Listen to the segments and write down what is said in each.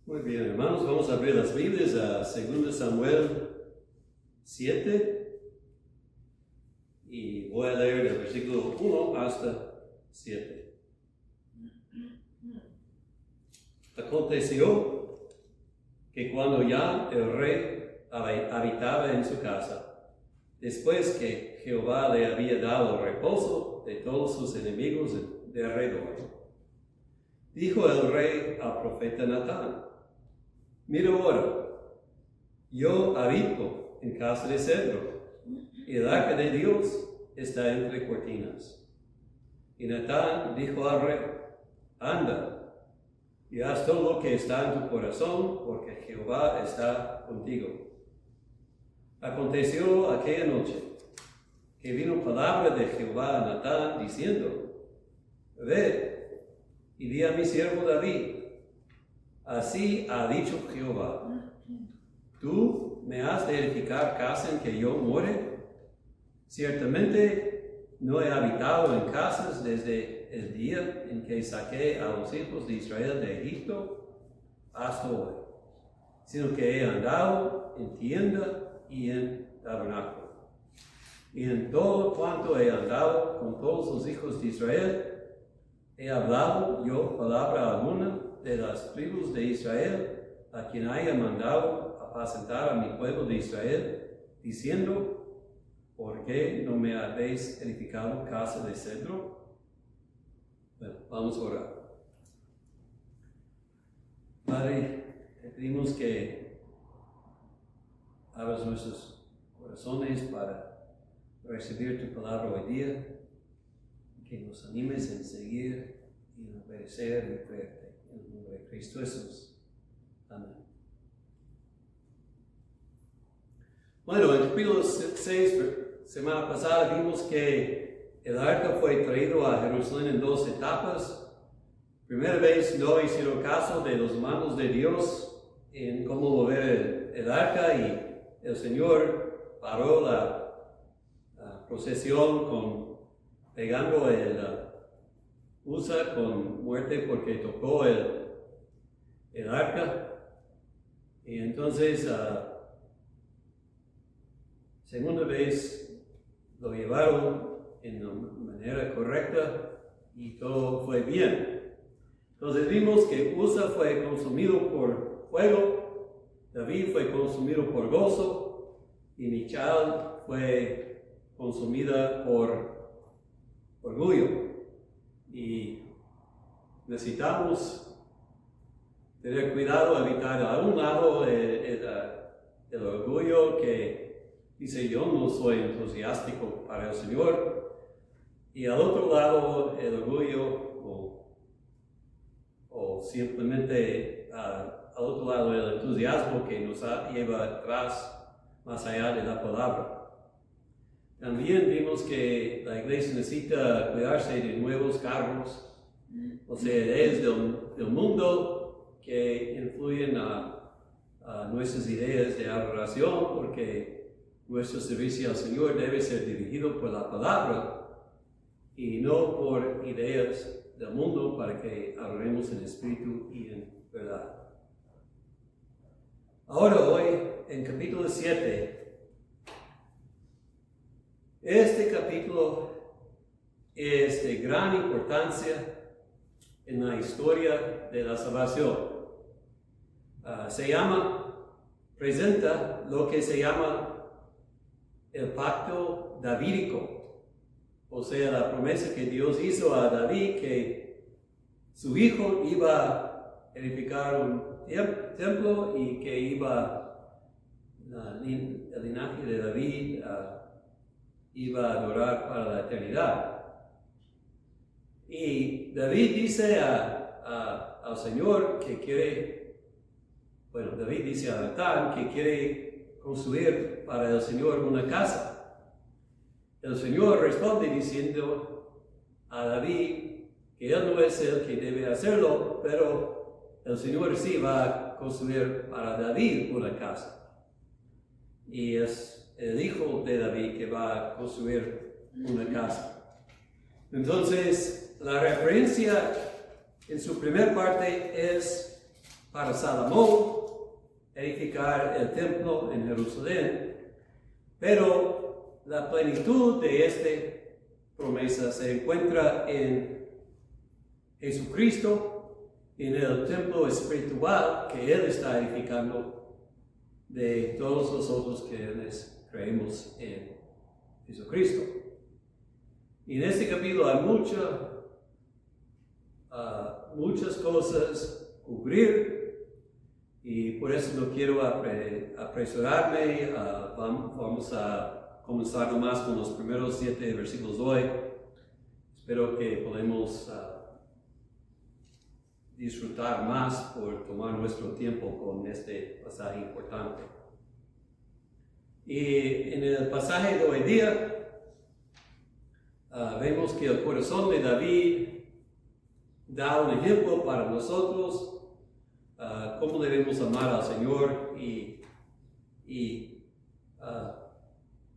Muy bien, hermanos, vamos a abrir las Biblias a 2 Samuel 7 y voy a leer del versículo 1 hasta 7. Aconteció que cuando ya el rey habitaba en su casa, después que Jehová le había dado reposo de todos sus enemigos de alrededor, dijo el rey al profeta Natán: mira ahora, yo habito en casa de cedro, y el arca de Dios está entre cortinas. Y Natán dijo al rey: anda, y haz todo lo que está en tu corazón, porque Jehová está contigo. Aconteció aquella noche que vino palabra de Jehová a Natán, diciendo: ve y di a mi siervo David, así ha dicho Jehová: ¿tú me has de edificar casa en que yo more? Ciertamente no he habitado en casas desde el día en que saqué a los hijos de Israel de Egipto hasta hoy, sino que he andado en tienda y en tabernáculo. Y en todo cuanto he andado con todos los hijos de Israel, he hablado yo palabra alguna de las tribus de Israel, a quien haya mandado apacentar a mi pueblo de Israel, diciendo: ¿por qué no me habéis edificado casa de cedro? Bueno, vamos a orar. Padre, te pedimos que abras nuestros corazones para recibir tu palabra hoy día, que nos animes en seguir y en obedecer y creerte. En el nombre de Cristo Jesús. Amén. Bueno, en el capítulo 6, semana pasada, vimos que el arca fue traído a Jerusalén en 2 etapas. Primera vez no hicieron caso de los mandos de Dios en cómo mover el arca, y el Señor paró la procesión pegando el Usa con muerte porque tocó el arca. Y entonces, segunda vez lo llevaron en la manera correcta y todo fue bien. Entonces vimos que Usa fue consumido por fuego, David fue consumido por gozo, y Michal fue consumida por orgullo. Y necesitamos tener cuidado, evitar a un lado el orgullo que dice: yo no soy entusiástico para el Señor, y al otro lado el orgullo o simplemente al otro lado el entusiasmo que nos lleva atrás, más allá de la palabra. También vimos que la iglesia necesita cuidarse de nuevos cargos, o sea, ideas del mundo que influyen a nuestras ideas de adoración, porque nuestro servicio al Señor debe ser dirigido por la palabra y no por ideas del mundo, para que adoremos en espíritu y en verdad. Ahora, hoy, en capítulo 7, este capítulo es de gran importancia en la historia de la salvación. Presenta lo que se llama el pacto davídico, o sea, la promesa que Dios hizo a David que su hijo iba a edificar un templo y que el linaje de David iba a adorar para la eternidad. Y David dice al Señor que David dice a Natán que quiere construir para el Señor una casa. El Señor responde diciendo a David que él no es el que debe hacerlo, pero el Señor sí va a construir para David una casa. Y es el hijo de David que va a construir una casa. Entonces, la referencia en su primera parte es para Salomón edificar el templo en Jerusalén, pero la plenitud de esta promesa se encuentra en Jesucristo, en el templo espiritual que Él está edificando de todos nosotros que creemos en Jesucristo. Y en este capítulo hay muchas cosas cubrir, y por eso no quiero apresurarme. Vamos a comenzar nomás con los primeros 7 versículos de hoy. Espero que podamos disfrutar más por tomar nuestro tiempo con este pasaje importante. Y en el pasaje de hoy día vemos que el corazón de David da un ejemplo para nosotros, cómo debemos amar al Señor y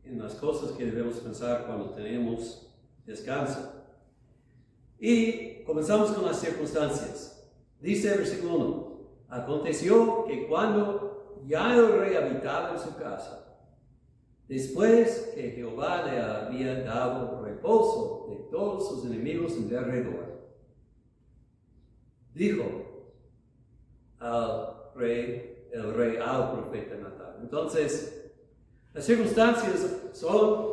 en las cosas que debemos pensar cuando tenemos descanso. Y comenzamos con las circunstancias. Dice el versículo 1, aconteció que cuando ya el rey habitaba en su casa, después que Jehová le había dado reposo de todos sus enemigos en derredor, dijo el rey al profeta Natán. Entonces, las circunstancias son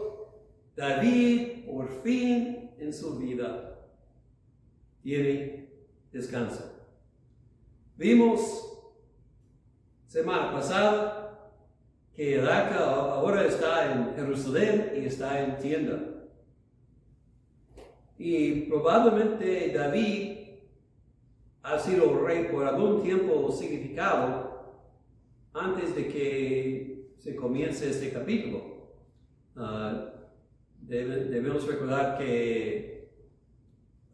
David por fin en su vida tiene descanso. Vimos semana pasada que el arca ahora está en Jerusalén y está en tienda. Y probablemente David ha sido rey por algún tiempo significado antes de que se comience este capítulo. Debemos recordar que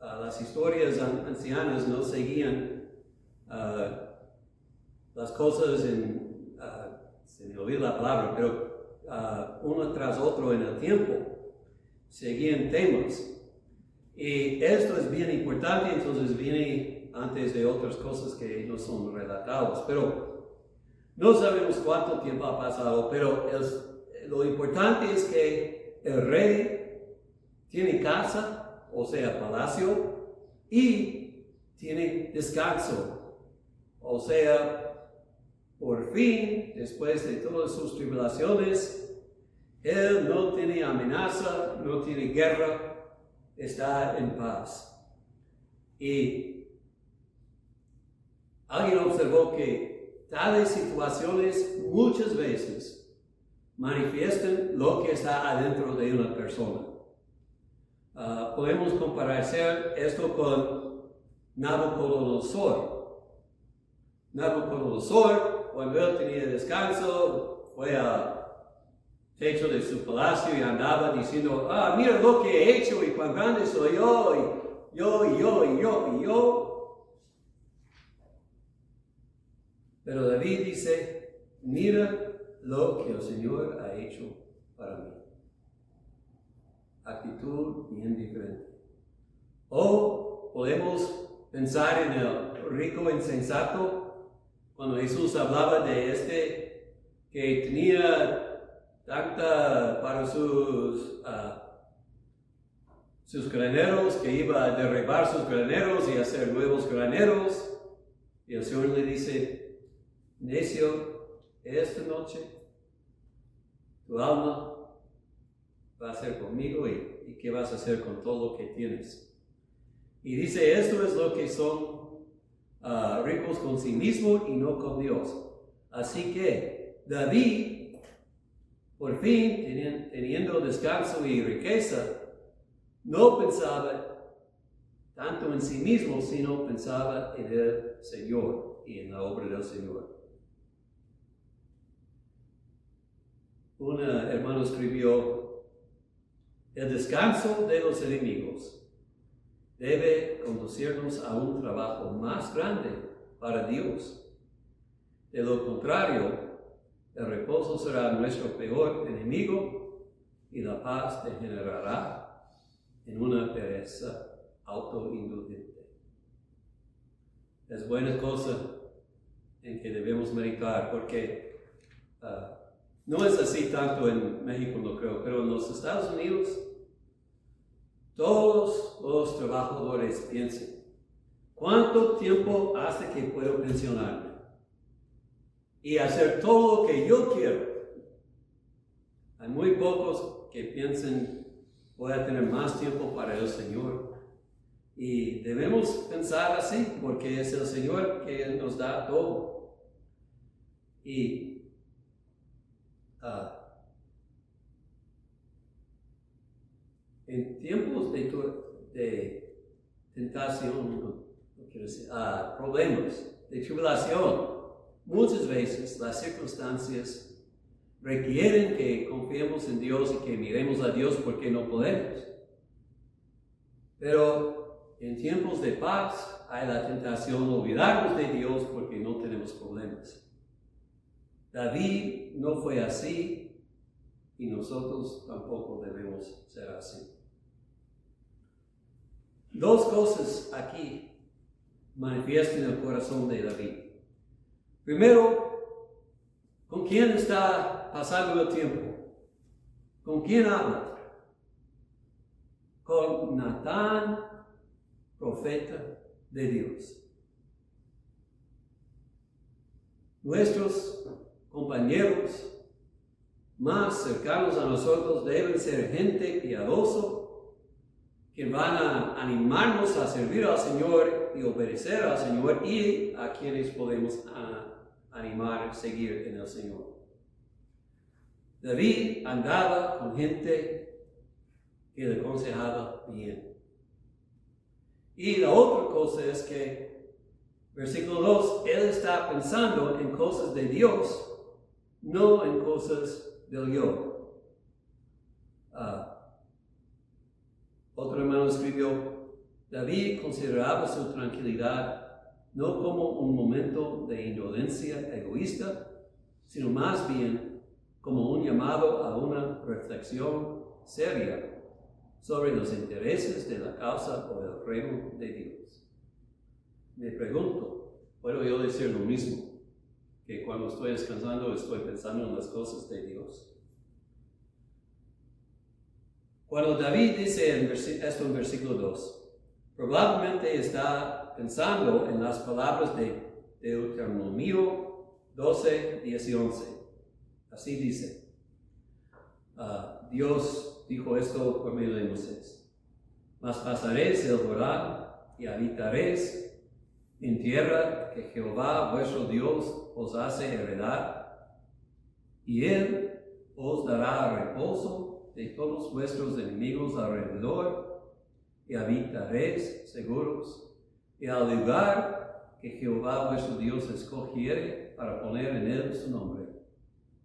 las historias ancianas no seguían las cosas se me olvidó la palabra, pero uno tras otro en el tiempo, seguían temas. Y esto es bien importante, entonces viene antes de otras cosas que no son relatadas, pero no sabemos cuánto tiempo ha pasado, pero lo importante es que el rey tiene casa, o sea, palacio, y tiene descanso. O sea, por fin, después de todas sus tribulaciones, él no tiene amenaza, no tiene guerra, está en paz. Y alguien observó que tales situaciones muchas veces manifiestan lo que está adentro de una persona. Podemos comparar esto con Nabucodonosor. Nabucodonosor, cuando él tenía descanso, fue al techo de su palacio y andaba diciendo, mira lo que he hecho y cuán grande soy yo, y yo. Pero David dice, mira lo que el Señor ha hecho para mí. Actitud bien diferente. O podemos pensar en el rico insensato, cuando Jesús hablaba de que tenía tanta para sus graneros, que iba a derribar sus graneros y hacer nuevos graneros. Y el Señor le dice, necio, esta noche tu alma va a ser conmigo y ¿qué vas a hacer con todo lo que tienes? Y dice, esto es lo que son ricos con sí mismo y no con Dios. Así que David, por fin, teniendo descanso y riqueza, no pensaba tanto en sí mismo, sino pensaba en el Señor y en la obra del Señor. Un hermano escribió, el descanso de los enemigos debe conducirnos a un trabajo más grande para Dios. De lo contrario, el reposo será nuestro peor enemigo y la paz degenerará en una pereza autoindulgente. Es buena cosa en que debemos meditar, porque no es así tanto en México, no creo, pero en los Estados Unidos, todos los trabajadores piensan, ¿cuánto tiempo hace que puedo pensionarme? Y hacer todo lo que yo quiero. Hay muy pocos que piensen, voy a tener más tiempo para el Señor. Y debemos pensar así, porque es el Señor que nos da todo. Y en tiempos de tentación, no quiero decir, problemas, de tribulación, muchas veces las circunstancias requieren que confiemos en Dios y que miremos a Dios porque no podemos. Pero en tiempos de paz hay la tentación de olvidarnos de Dios porque no tenemos problemas. David no fue así y nosotros tampoco debemos ser así. Dos cosas aquí manifiestan el corazón de David. Primero, ¿con quién está pasando el tiempo? ¿Con quién habla? Con Natán, profeta de Dios. Nuestros compañeros más cercanos a nosotros deben ser gente piadosa que van a animarnos a servir al Señor y obedecer al Señor, y a quienes podemos animar a seguir en el Señor. David andaba con gente que le aconsejaba bien. Y la otra cosa es que, versículo 2, él está pensando en cosas de Dios, no en cosas del yo. Otro hermano escribió, David consideraba su tranquilidad no como un momento de indolencia egoísta, sino más bien como un llamado a una reflexión seria sobre los intereses de la causa o del reino de Dios. Me pregunto, ¿puedo yo decir lo mismo? Que cuando estoy descansando estoy pensando en las cosas de Dios. Cuando David dice esto en versículo 2, probablemente está pensando en las palabras de Deuteronomio 12, 10 y 11. Así dice, Dios dijo esto por medio de Moisés. Mas pasaréis el Jordán y habitaréis en tierra que Jehová vuestro Dios os hace heredar, y Él os dará reposo de todos vuestros enemigos alrededor, y habitaréis seguros, y al lugar que Jehová vuestro Dios escogiere para poner en él su nombre.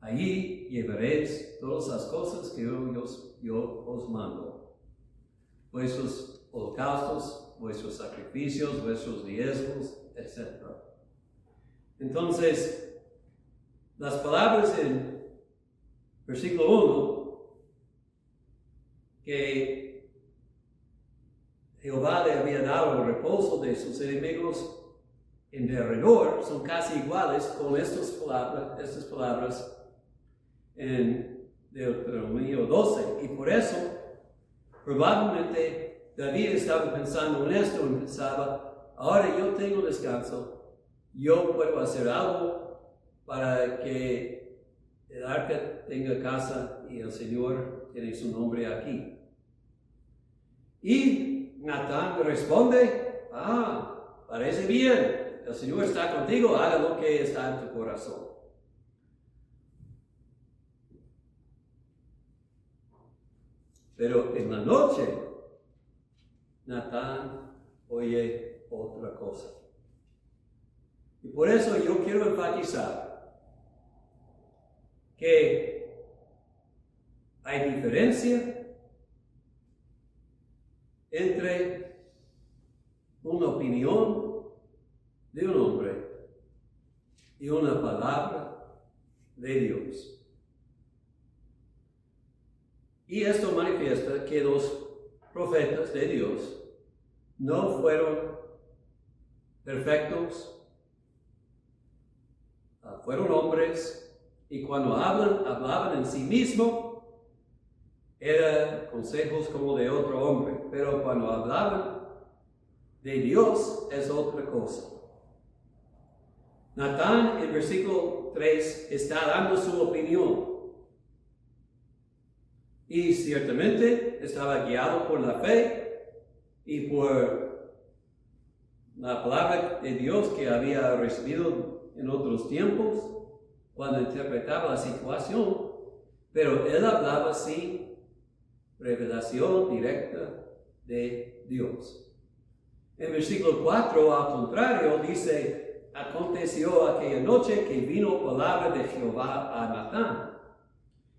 Allí llevaréis todas las cosas que yo os mando, vuestros holocaustos, vuestros sacrificios, vuestros diezmos, etc. Entonces, las palabras en versículo 1, que Jehová le había dado el reposo de sus enemigos en derredor, son casi iguales con estas palabras en Deuteronomio 12. Y por eso, probablemente David estaba pensando en esto y pensaba, ahora yo tengo descanso, yo puedo hacer algo para que el arca tenga casa y el Señor tiene su nombre aquí. Y Natán le responde, parece bien, el Señor está contigo, haga lo que está en tu corazón. Pero en la noche, Natán oye otra cosa. Y por eso yo quiero enfatizar que hay diferencia entre una opinión de un hombre y una palabra de Dios. Y esto manifiesta que los profetas de Dios no fueron perfectos, fueron hombres, y cuando hablaban en sí mismo, eran consejos como de otro hombre, pero cuando hablaban de Dios es otra cosa. Natán, en versículo 3, está dando su opinión. Y ciertamente estaba guiado por la fe y por la palabra de Dios que había recibido en otros tiempos cuando interpretaba la situación, pero él hablaba sin revelación directa de Dios. En versículo 4, al contrario, dice: aconteció aquella noche que vino palabra de Jehová a Natán.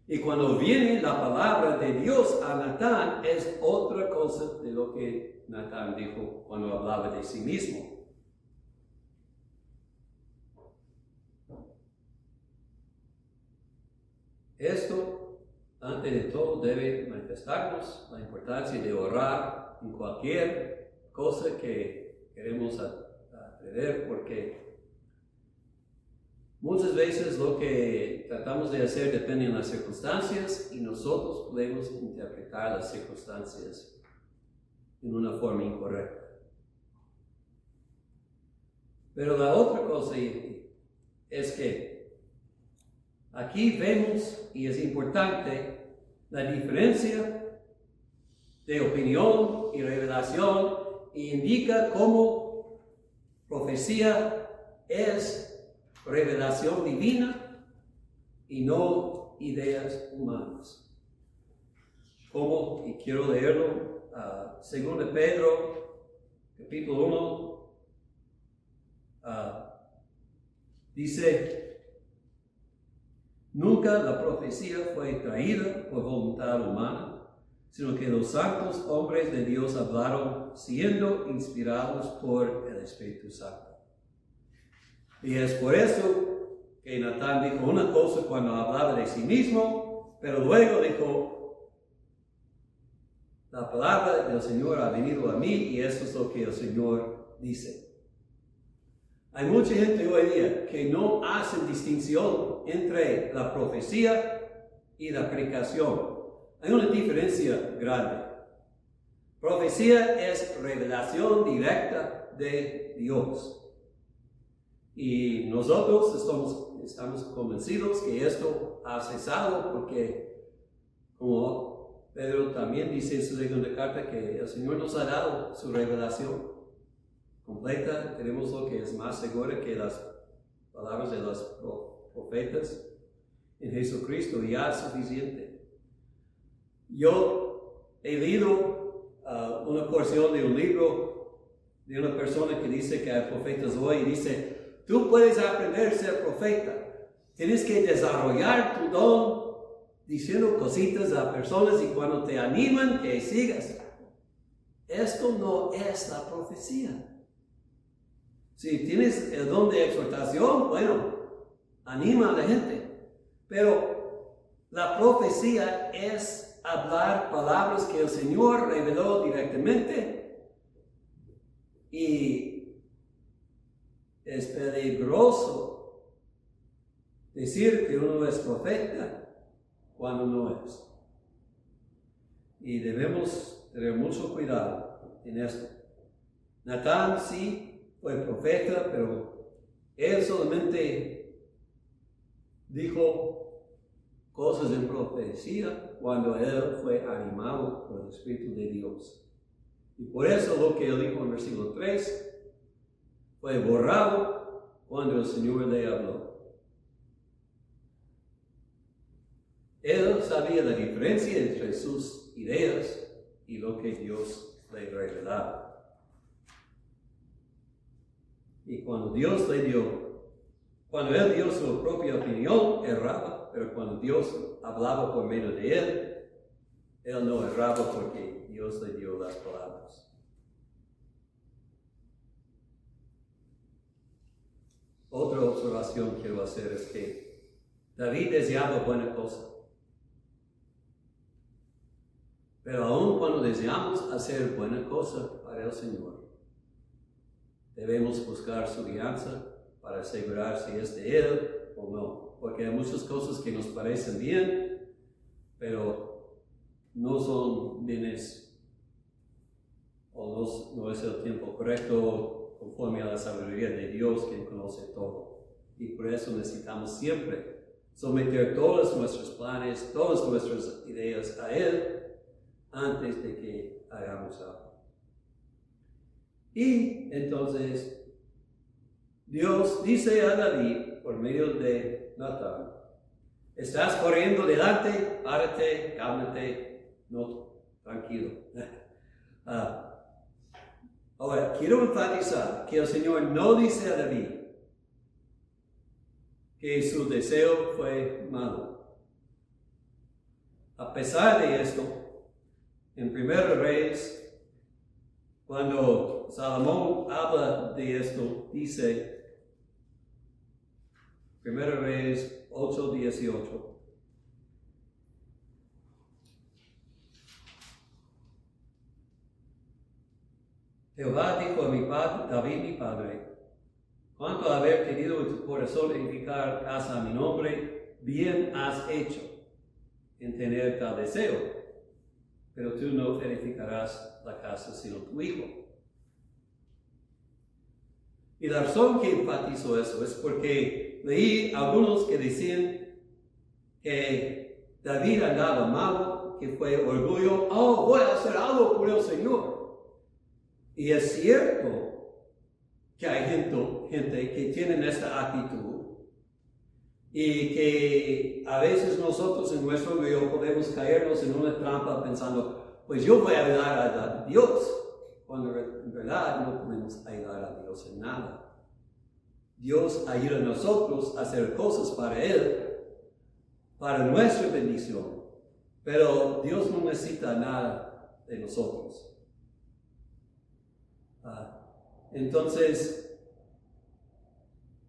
Y cuando viene la palabra de Dios a Natán, es otra cosa de lo que Natán dijo cuando hablaba de sí mismo. Esto, antes de todo, debe manifestarnos la importancia de orar en cualquier cosa que queremos aprender, porque muchas veces lo que tratamos de hacer depende de las circunstancias y nosotros podemos interpretar las circunstancias en una forma incorrecta. Pero la otra cosa es que aquí vemos, y es importante, la diferencia de opinión y revelación, y indica cómo profecía es revelación divina y no ideas humanas. Como, y quiero leerlo, 2 Pedro, capítulo 1, dice: nunca la profecía fue traída por voluntad humana, sino que los santos hombres de Dios hablaron siendo inspirados por el Espíritu Santo. Y es por eso que Natán dijo una cosa cuando hablaba de sí mismo, pero luego dijo: la palabra del Señor ha venido a mí, y eso es lo que el Señor dice. Hay mucha gente hoy día que no hace distinción entre la profecía y la predicación. Hay una diferencia grande. Profecía es revelación directa de Dios. Y nosotros estamos convencidos que esto ha cesado, porque, como Pedro también dice en su segunda carta, que el Señor nos ha dado su revelación completa. Tenemos lo que es más seguro que las palabras de los profetas en Jesucristo, y ya es suficiente. Yo he leído una porción de un libro de una persona que dice que hay profetas hoy, y dice: tú puedes aprender a ser profeta. Tienes que desarrollar tu don diciendo cositas a personas, y cuando te animan, que sigas. Esto no es la profecía. Si tienes el don de exhortación, bueno, anima a la gente. Pero la profecía es hablar palabras que el Señor reveló directamente, y es peligroso decir que uno es profeta cuando no es. Y debemos tener mucho cuidado en esto. Natán sí fue profeta, pero él solamente dijo cosas en profecía cuando él fue animado por el Espíritu de Dios. Y por eso lo que él dijo en versículo 3 fue borrado cuando el Señor le habló. Él sabía la diferencia entre sus ideas y lo que Dios le revelaba. Y cuando él dio su propia opinión, erraba, pero cuando Dios hablaba por medio de él no erraba, porque Dios le dio las palabras. Otra observación quiero hacer es que David deseaba buena cosa. Pero aun cuando deseamos hacer buena cosa para el Señor, debemos buscar su guianza para asegurar si es de Él o no. Porque hay muchas cosas que nos parecen bien, pero no son bienes o no es el tiempo correcto conforme a la sabiduría de Dios, quien conoce todo. Y por eso necesitamos siempre someter todos nuestros planes, todas nuestras ideas a Él antes de que hagamos algo. Y entonces Dios dice a David por medio de Natán: estás corriendo delante, párate, cálmate, no, tranquilo. Ahora, quiero enfatizar que el Señor no dice a David que su deseo fue malo. A pesar de esto, en 1 Reyes, cuando Salomón habla de esto, dice 1 Reyes 8:18. Jehová dijo a mi padre, David mi padre: cuanto a haber querido en tu corazón edificar casa a mi nombre, bien has hecho en tener tal deseo, pero tú no edificarás la casa sino tu hijo. Y la razón que enfatizo eso es porque leí algunos que decían que David andaba malo, que fue orgullo. Oh, voy a hacer algo por el Señor. Y es cierto que hay gente que tiene esta actitud y que a veces nosotros en nuestro orgullo podemos caernos en una trampa pensando, pues yo voy a ayudar a Dios, cuando en verdad no podemos ayudar a Dios en nada. Dios ayuda a nosotros a hacer cosas para Él, para nuestra bendición, pero Dios no necesita nada de nosotros. Entonces,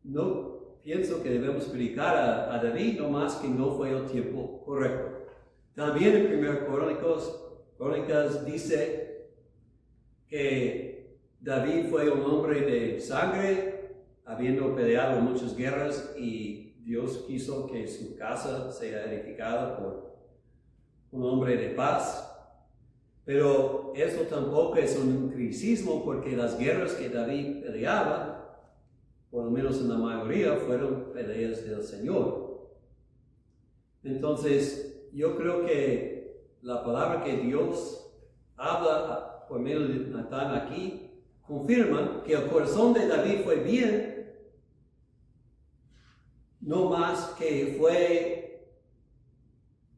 no pienso que debemos criticar a David, no más que no fue el tiempo correcto. También en 1 Crónicas dice que David fue un hombre de sangre, habiendo peleado muchas guerras, y Dios quiso que su casa sea edificada por un hombre de paz. Pero eso tampoco es un criticismo, porque las guerras que David peleaba, por lo menos en la mayoría, fueron peleas del Señor. Entonces, yo creo que la palabra que Dios habla por medio de Natán aquí confirma que el corazón de David fue bien, no más que fue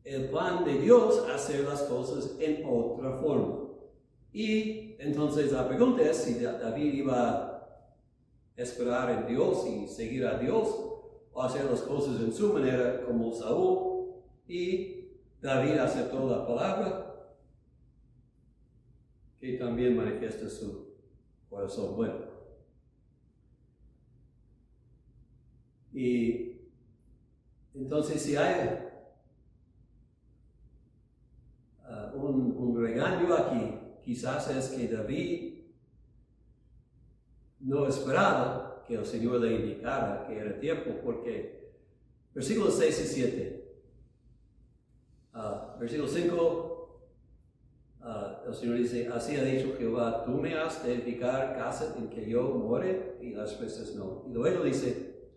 el plan de Dios hacer las cosas en otra forma. Y entonces la pregunta es si David iba a esperar en Dios y seguir a Dios, o hacer las cosas en su manera como Saúl, y David aceptó la palabra, que también manifiesta su corazón bueno. Y entonces si hay un regaño aquí, quizás es que David no esperaba que el Señor le indicara que era tiempo, porque versículos 6 y 7, versículo 5, el Señor dice: así ha dicho Jehová, tú me has de edificar casa en que yo more, y las respuestas no. Y luego dice: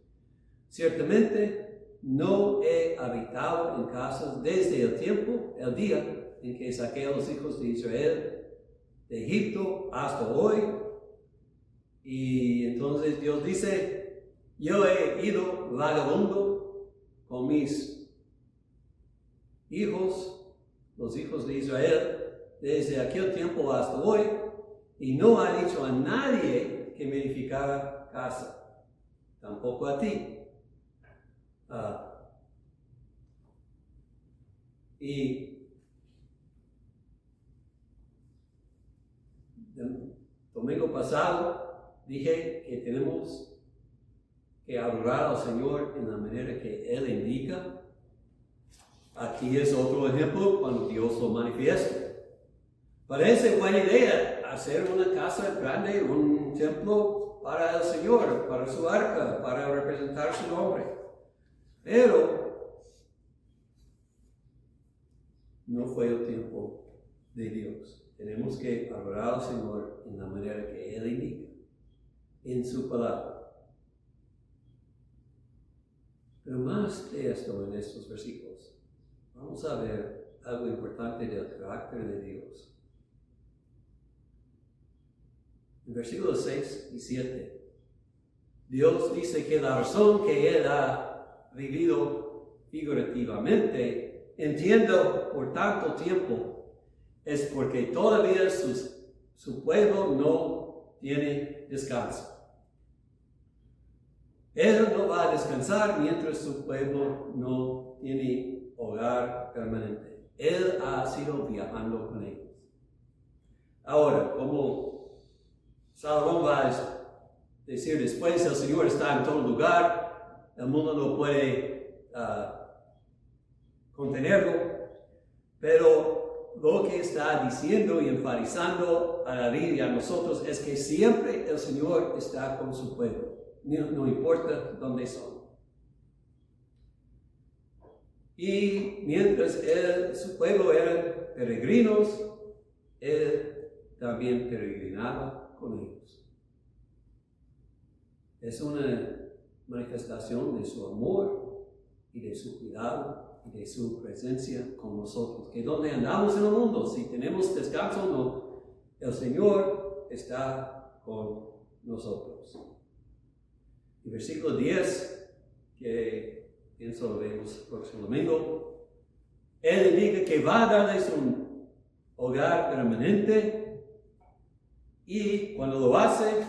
ciertamente no he habitado en casas desde el día en que saqué a los hijos de Israel de Egipto hasta hoy. Y entonces Dios dice: yo he ido vagabundo con mis hijos, los hijos de Israel, desde aquel tiempo hasta hoy, y no ha dicho a nadie que me edificara casa, tampoco a ti. Y domingo pasado dije que tenemos que adorar al Señor en la manera que Él indica. Aquí es otro ejemplo cuando Dios lo manifiesta. Parece buena idea hacer una casa grande, un templo para el Señor, para su arca, para representar su nombre. Pero no fue el tiempo de Dios. Tenemos que adorar al Señor en la manera que Él indica, en su palabra. Pero más de esto en estos versículos, vamos a ver algo importante del carácter de Dios. En versículos 6 y 7, Dios dice que la razón que Él ha vivido figurativamente, entiendo por tanto tiempo, es porque todavía su pueblo no tiene descanso. Él no va a descansar mientras su pueblo no tiene hogar permanente. Él ha sido viajando con ellos. Ahora, como Salomón va a decir después, el Señor está en todo lugar, el mundo no puede contenerlo, pero lo que está diciendo y enfatizando a David y a nosotros es que siempre el Señor está con su pueblo. No importa dónde son. Y mientras su pueblo eran peregrinos, Él también peregrinaba con ellos. Es una manifestación de su amor y de su cuidado y de su presencia con nosotros. Que donde andamos en el mundo, si tenemos descanso o no, el Señor está con nosotros. Y versículo 10, que pienso lo vemos el próximo domingo, Él indica que va a darles un hogar permanente y cuando lo hace,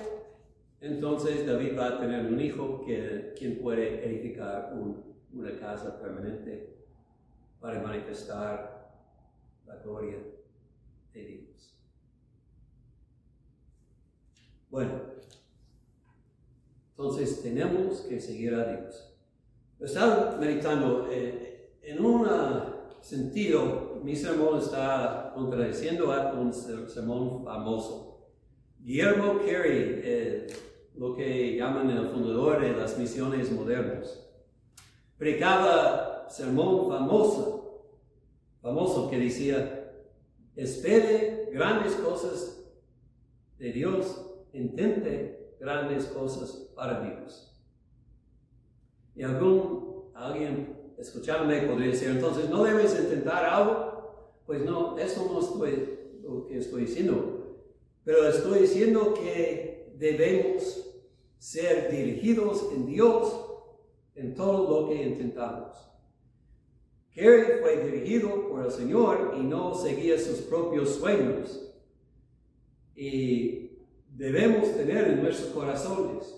entonces David va a tener un hijo quien puede edificar una casa permanente para manifestar la gloria de Dios. Bueno, entonces tenemos que seguir a Dios. Estaba meditando en un sentido, mi sermón está contradiciendo a un sermón famoso. Guillermo Carey, lo que llaman el fundador de las misiones modernas, predicaba sermón famoso que decía: espere grandes cosas de Dios, intente grandes cosas para Dios. Y alguien escuchándome podría decir: entonces, ¿no debes intentar algo? Pues no, eso no es lo que estoy diciendo. Pero estoy diciendo que debemos ser dirigidos en Dios en todo lo que intentamos. Carey fue dirigido por el Señor y no seguía sus propios sueños. Y debemos tener en nuestros corazones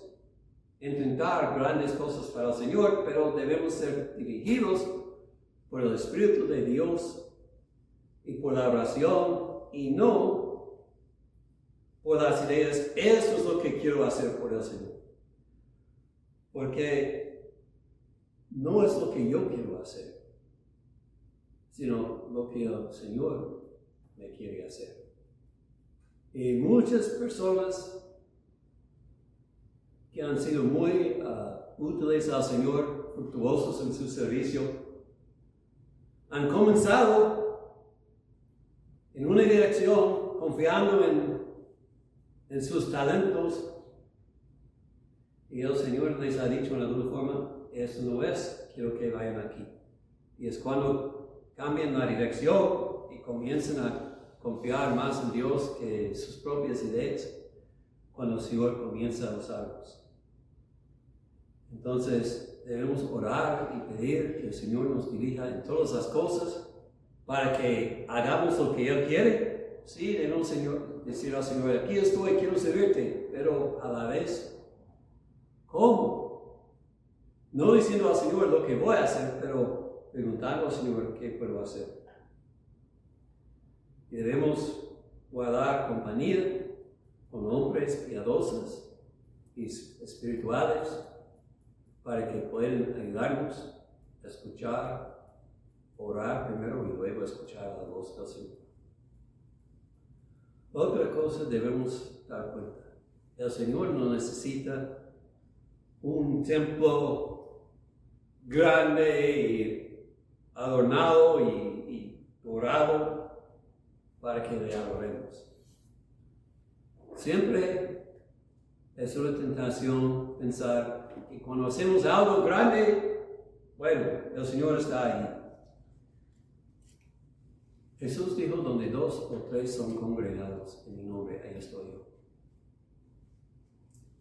intentar grandes cosas para el Señor, pero debemos ser dirigidos por el Espíritu de Dios y por la oración y no por las ideas. Eso es lo que quiero hacer por el Señor. Porque no es lo que yo quiero hacer, sino lo que el Señor me quiere hacer. Y muchas personas que han sido muy útiles al Señor, fructuosos en su servicio, han comenzado en una dirección confiando en sus talentos, y el Señor les ha dicho en alguna forma: eso no es, quiero que vayan aquí. Y es cuando cambian la dirección y comienzan a confiar más en Dios que sus propias ideas, cuando el Señor comienza a usarlos. Entonces debemos orar y pedir que el Señor nos dirija en todas las cosas para que hagamos lo que Él quiere. Sí, debemos decir al Señor: aquí estoy, quiero servirte, pero a la vez, ¿cómo? No diciendo al Señor lo que voy a hacer, pero preguntando al Señor qué puedo hacer. Y debemos guardar compañía con hombres piadosos y espirituales para que puedan ayudarnos a escuchar, orar primero y luego escuchar la voz del Señor. Otra cosa debemos dar cuenta: el Señor no necesita un templo grande y adornado y dorado para que le adoremos. Siempre es una tentación pensar que cuando hacemos algo grande, bueno, el Señor está ahí. Jesús dijo, donde 2 o 3 son congregados en mi nombre, ahí estoy yo.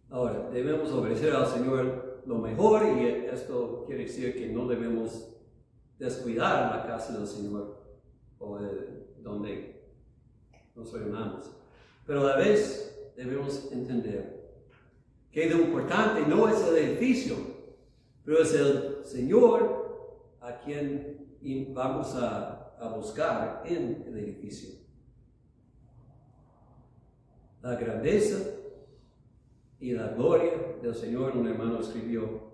Ahora, debemos obedecer al Señor lo mejor, y esto quiere decir que no debemos descuidar la casa del Señor o donde nos reunamos. Pero a la vez debemos entender que lo importante no es el edificio, pero es el Señor a quien vamos a buscar en el edificio. La grandeza y la gloria del Señor, un hermano escribió,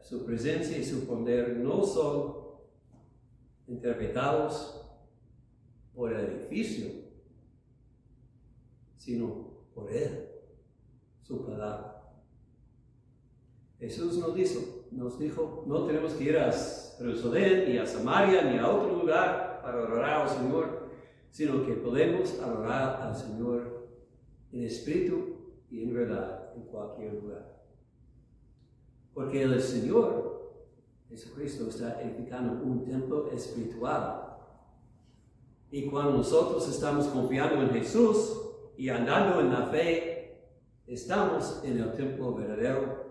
su presencia y su poder no son interpretados por el edificio, sino por Él, su palabra. Jesús nos dijo, no tenemos que ir a Jerusalén, ni a Samaria, ni a otro lugar para adorar al Señor, sino que podemos adorar al Señor en espíritu y en verdad en cualquier lugar. Porque el Señor Jesucristo está edificando un templo espiritual. Y cuando nosotros estamos confiando en Jesús y andando en la fe, estamos en el templo verdadero,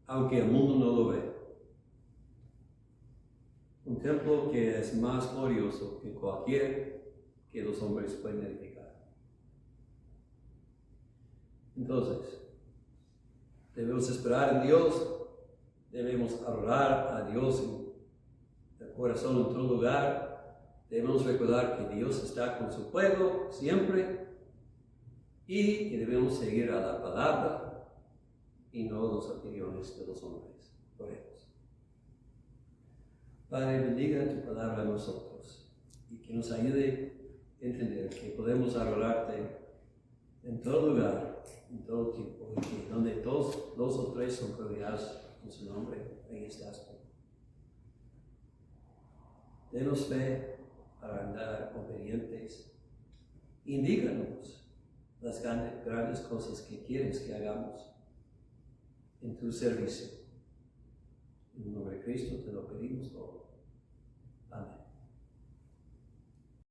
aunque el mundo no lo ve. Un templo que es más glorioso que cualquier que los hombres pueden edificar. Entonces, debemos esperar en Dios, debemos adorar a Dios de corazón en todo lugar, debemos recordar que Dios está con su pueblo siempre y que debemos seguir a la palabra y no las opiniones de los hombres. Oremos. Padre, bendiga tu palabra a nosotros y que nos ayude a entender que podemos adorarte en todo lugar, en todo tiempo, y que donde 2 o 3 son congregados en su nombre, ahí estás tú. Denos fe para andar obedientes. Indícanos las grandes cosas que quieres que hagamos en tu servicio. En el nombre de Cristo te lo pedimos todo.